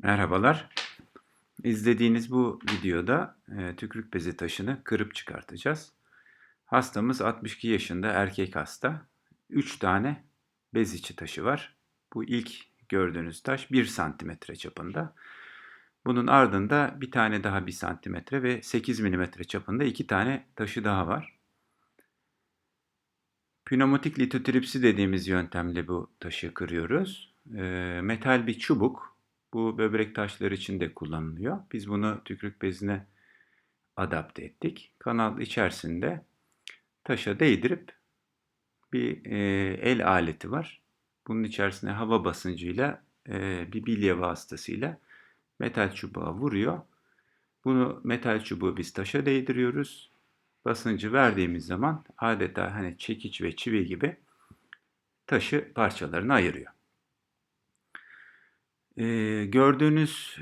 Merhabalar. İzlediğiniz bu videoda tükürük bezi taşını kırıp çıkartacağız. Hastamız 62 yaşında erkek hasta. 3 tane bez içi taşı var. Bu ilk gördüğünüz taş 1 santimetre çapında. Bunun ardında bir tane daha 1 santimetre ve 8 milimetre çapında 2 tane taşı daha var. Pneumatik litotripsi dediğimiz yöntemle bu taşı kırıyoruz. Metal bir çubuk. Bu böbrek taşları için de kullanılıyor. Biz bunu tükürük bezine adapte ettik. Kanal içerisinde taşa değdirip bir el aleti var. Bunun içerisine hava basıncıyla bir bilye vasıtasıyla metal çubuğa vuruyor. Bunu metal çubuğu biz taşa değdiriyoruz. Basıncı verdiğimiz zaman adeta hani çekiç ve çivi gibi taşı parçalarına ayırıyor. Gördüğünüz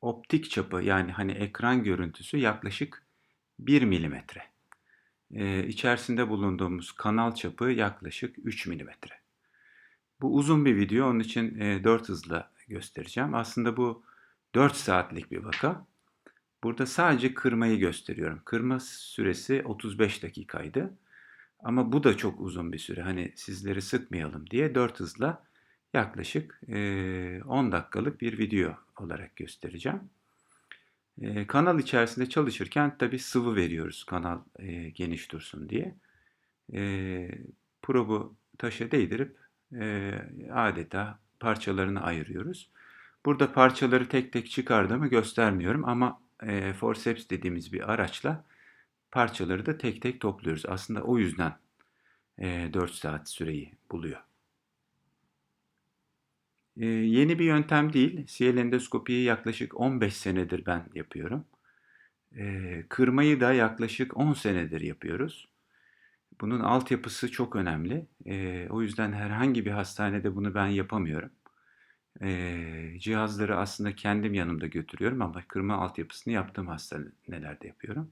optik çapı yani hani ekran görüntüsü yaklaşık 1 milimetre. İçerisinde bulunduğumuz kanal çapı yaklaşık 3 milimetre. Bu uzun bir video, onun için 4 hızla göstereceğim. Aslında bu 4 saatlik bir vaka. Burada sadece kırmayı gösteriyorum. Kırma süresi 35 dakikaydı. Ama bu da çok uzun bir süre. Hani sizleri sıkmayalım diye 4 hızla yaklaşık 10 dakikalık bir video olarak göstereceğim. Kanal içerisinde çalışırken tabii sıvı veriyoruz kanal geniş dursun diye. E, Probu taşa değdirip adeta parçalarını ayırıyoruz. Burada parçaları tek tek çıkardığımı göstermiyorum ama forceps dediğimiz bir araçla parçaları da tek tek topluyoruz. Aslında o yüzden 4 saat süreyi buluyor. Yeni bir yöntem değil. CL endoskopiyi yaklaşık 15 senedir ben yapıyorum. Kırmayı da yaklaşık 10 senedir yapıyoruz. Bunun altyapısı çok önemli. O yüzden herhangi bir hastanede bunu ben yapamıyorum. Cihazları aslında kendim yanımda götürüyorum ama kırma altyapısını yaptığım hastanelerde yapıyorum.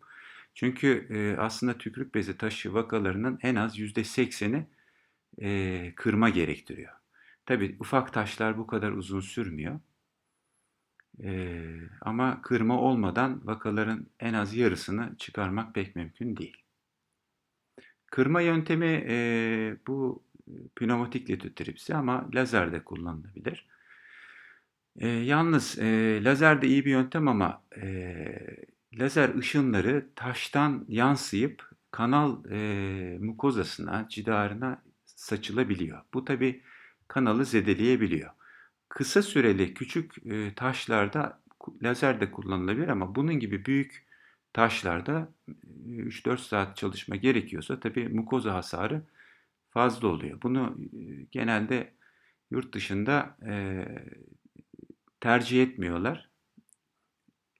Çünkü aslında tükürük bezi taşı vakalarının en az %80'i kırma gerektiriyor. Tabii ufak taşlar bu kadar uzun sürmüyor. Ama kırma olmadan vakaların en az yarısını çıkarmak pek mümkün değil. Kırma yöntemi bu pneumatik litotripsi ama lazer de kullanılabilir. Yalnız lazer de iyi bir yöntem ama lazer ışınları taştan yansıyıp kanal mukozasına, cidarına saçılabiliyor. Bu tabi kanalı zedeleyebiliyor. Kısa süreli küçük taşlarda lazer de kullanılabilir ama bunun gibi büyük taşlarda 3-4 saat çalışma gerekiyorsa tabii mukoza hasarı fazla oluyor. Bunu genelde yurt dışında tercih etmiyorlar.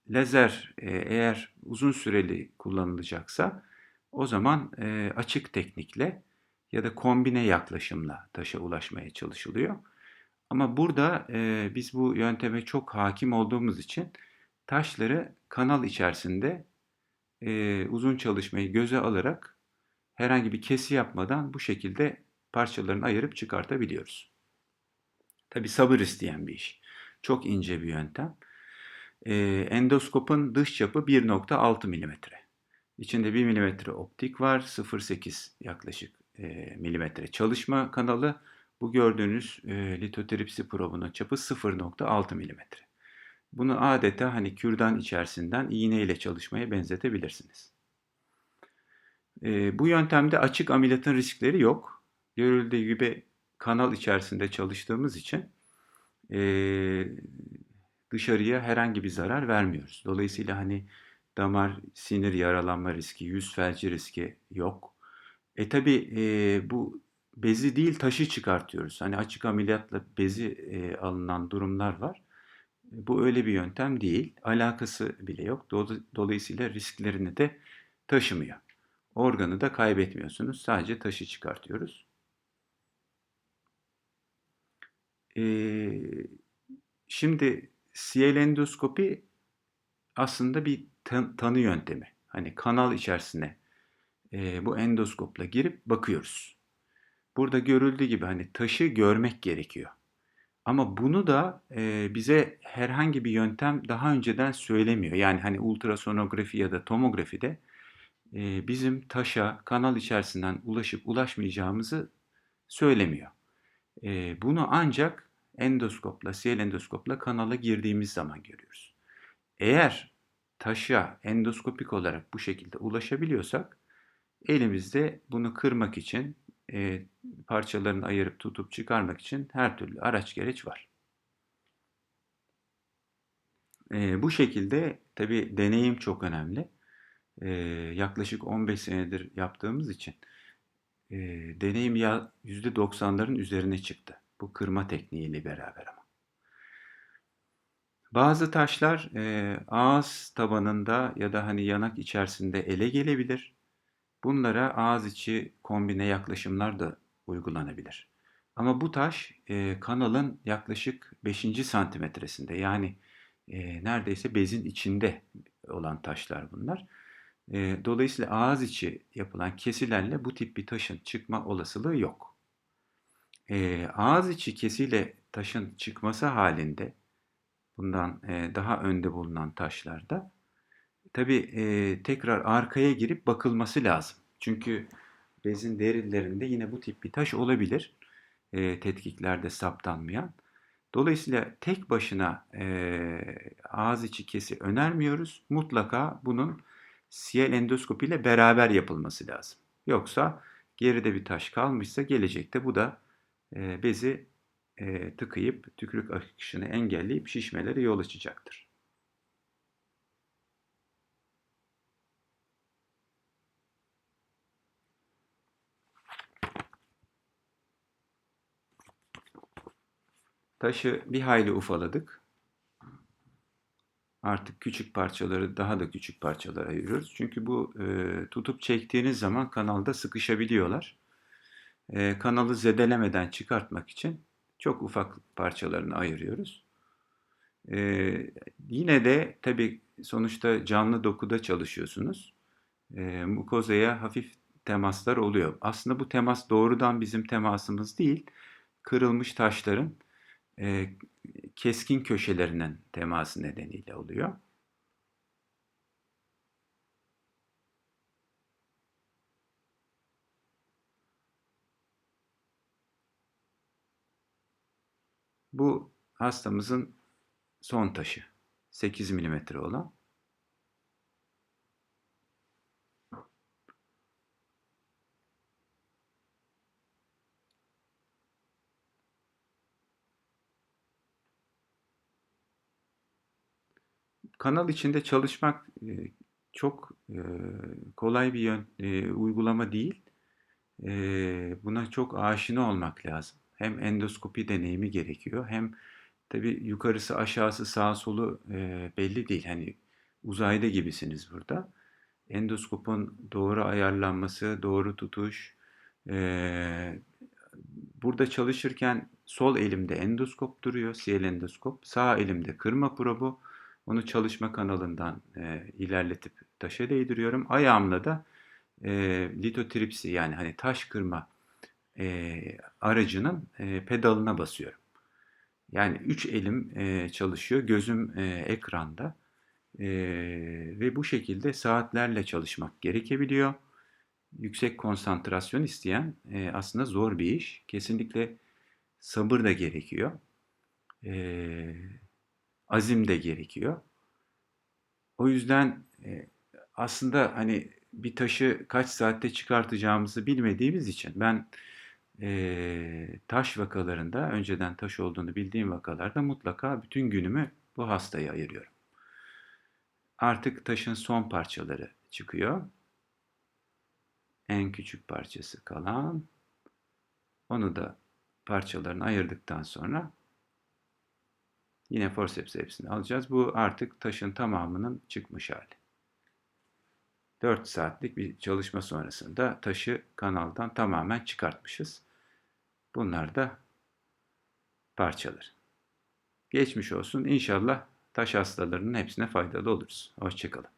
Lazer eğer uzun süreli kullanılacaksa o zaman açık teknikle ya da kombine yaklaşımla taşa ulaşmaya çalışılıyor. Ama burada biz bu yönteme çok hakim olduğumuz için taşları kanal içerisinde uzun çalışmayı göze alarak herhangi bir kesi yapmadan bu şekilde parçalarını ayırıp çıkartabiliyoruz. Tabi sabır isteyen bir iş. Çok ince bir yöntem. Endoskopun dış çapı 1,6 milimetre. İçinde 1 milimetre optik var, 0,8 yaklaşık milimetre çalışma kanalı. Bu gördüğünüz litotripsi probunun çapı 0,6 milimetre. Bunu adeta hani kürdan içerisinden iğneyle çalışmaya benzetebilirsiniz. Bu yöntemde açık ameliyatın riskleri yok. Görüldüğü gibi kanal içerisinde çalıştığımız için e, dışarıya herhangi bir zarar vermiyoruz. Dolayısıyla hani damar, sinir yaralanma riski, yüz felci riski yok. Tabi bu bezi değil taşı çıkartıyoruz. Hani açık ameliyatla bezi alınan durumlar var. Bu öyle bir yöntem değil. Alakası bile yok. Dolayısıyla risklerini de taşımıyor. Organı da kaybetmiyorsunuz. Sadece taşı çıkartıyoruz. Ee, Şimdi CL endoskopi aslında bir tanı yöntemi. Hani kanal içerisine bu endoskopla girip bakıyoruz. Burada görüldüğü gibi hani taşı görmek gerekiyor. Ama bunu da bize herhangi bir yöntem daha önceden söylemiyor. Yani hani ultrasonografi ya da tomografide bizim taşa kanal içerisinden ulaşıp ulaşmayacağımızı söylemiyor. Bunu ancak endoskopla, CL endoskopla kanala girdiğimiz zaman görüyoruz. Eğer taşa endoskopik olarak bu şekilde ulaşabiliyorsak elimizde bunu kırmak için, parçalarını ayırıp tutup çıkarmak için her türlü araç gereç var. Bu şekilde tabii deneyim çok önemli. Yaklaşık 15 senedir yaptığımız için e, deneyim ya %90'ların üzerine çıktı. Bu kırma tekniğiyle beraber ama. Bazı taşlar ağız tabanında ya da hani yanak içerisinde ele gelebilir. Bunlara ağız içi kombine yaklaşımlar da uygulanabilir. Ama bu taş kanalın yaklaşık 5. santimetresinde, yani neredeyse bezin içinde olan taşlar bunlar. Dolayısıyla ağız içi yapılan kesilerle bu tip bir taşın çıkma olasılığı yok. Ağız içi kesiyle taşın çıkması halinde bundan daha önde bulunan taşlarda tabii tekrar arkaya girip bakılması lazım. Çünkü bezin derinlerinde yine bu tip bir taş olabilir. Tetkiklerde saptanmayan. Dolayısıyla tek başına ağız içi kesi önermiyoruz. Mutlaka bunun CL endoskopi ile beraber yapılması lazım. Yoksa geride bir taş kalmışsa gelecekte bu da bezi tıkayıp tükürük akışını engelleyip şişmelere yol açacaktır. Taşı bir hayli ufaladık. Artık küçük parçaları daha da küçük parçalara ayırıyoruz. Çünkü bu tutup çektiğiniz zaman kanalda sıkışabiliyorlar. Kanalı zedelemeden çıkartmak için çok ufak parçalarını ayırıyoruz. E, Yine de tabii sonuçta canlı dokuda çalışıyorsunuz. Mukozaya hafif temaslar oluyor. Aslında bu temas doğrudan bizim temasımız değil, kırılmış taşların e, keskin köşelerinin teması nedeniyle oluyor. Bu hastamızın son taşı. 8 milimetre olan. Kanal içinde çalışmak çok kolay bir uygulama değil. Buna çok aşina olmak lazım. Hem endoskopi deneyimi gerekiyor, hem tabii yukarısı aşağısı sağa solu belli değil. Hani uzayda gibisiniz burada. Endoskopun doğru ayarlanması, doğru tutuş. e, Burada çalışırken sol elimde endoskop duruyor, CL endoskop. Sağ elimde kırma probu. Onu çalışma kanalından ilerletip taşa değdiriyorum. Ayağımla da e, litotripsi, yani hani taş kırma aracının pedalına basıyorum. Yani üç elim çalışıyor, gözüm ekranda. E, Ve bu şekilde saatlerle çalışmak gerekebiliyor. Yüksek konsantrasyon isteyen aslında zor bir iş. Kesinlikle sabır da gerekiyor. E, Azim de gerekiyor. O yüzden aslında hani bir taşı kaç saatte çıkartacağımızı bilmediğimiz için ben taş vakalarında, önceden taş olduğunu bildiğim vakalarda mutlaka bütün günümü bu hastaya ayırıyorum. Artık taşın son parçaları çıkıyor. En küçük parçası kalan. Onu da parçalarını ayırdıktan sonra yine forceps hepsini alacağız. Bu artık taşın tamamının çıkmış hali. 4 saatlik bir çalışma sonrasında taşı kanaldan tamamen çıkartmışız. Bunlar da parçalar. Geçmiş olsun. İnşallah taş hastalarının hepsine faydalı oluruz. Hoşçakalın.